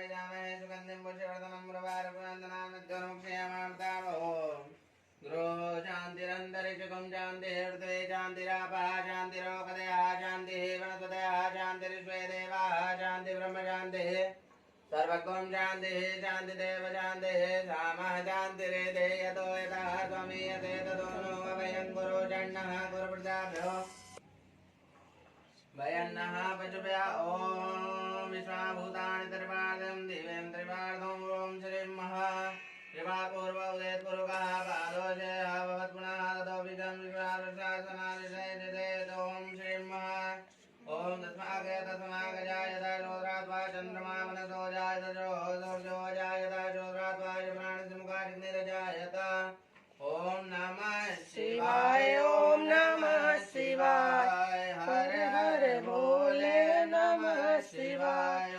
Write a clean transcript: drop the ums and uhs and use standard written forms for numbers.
वैजामहे सुगन्धिं पुष्यवर्धनं मुरवारपुरन्दनामद्योर्मुक्षयामार्तावो गृहो शान्तिरन्तरिक्षकं शान्तिर्हृदये शान्तिरापः शान्तिरोपदयः शान्तिः वनस्पतयः शान्तिर्विश्वे देवाः शान्तिब्रह्म शान्तिः सर्वगुण शान्तिः शान्तिदेव शान्तिः सामः शान्तिरेधे यतो यतः त्वमीयते ततो नो वयं गुरुजन्नः गुरुप्रजाभ्यो वयन्नः पशुभ्यः ॐ विश्वाभूतानि त्रिपादं दिव्यं त्रिपादं ॐ श्रीमः शिवापूर्व उदयत्पुरुकः पादोषयः भवत् पुनः ततो विजं विश्वासनादिशयते ॐ श्रीमः ओम तस्मागे तस्मागजायत चोद्रात्वा चंद्रमा मनसो जायत चोर्जो जायत चोद्रात्वा प्राणसिमुखाग्निरजायत ओम नमः शिवाय ओम नमः शिवाय हर हर भोले नमः शिवाय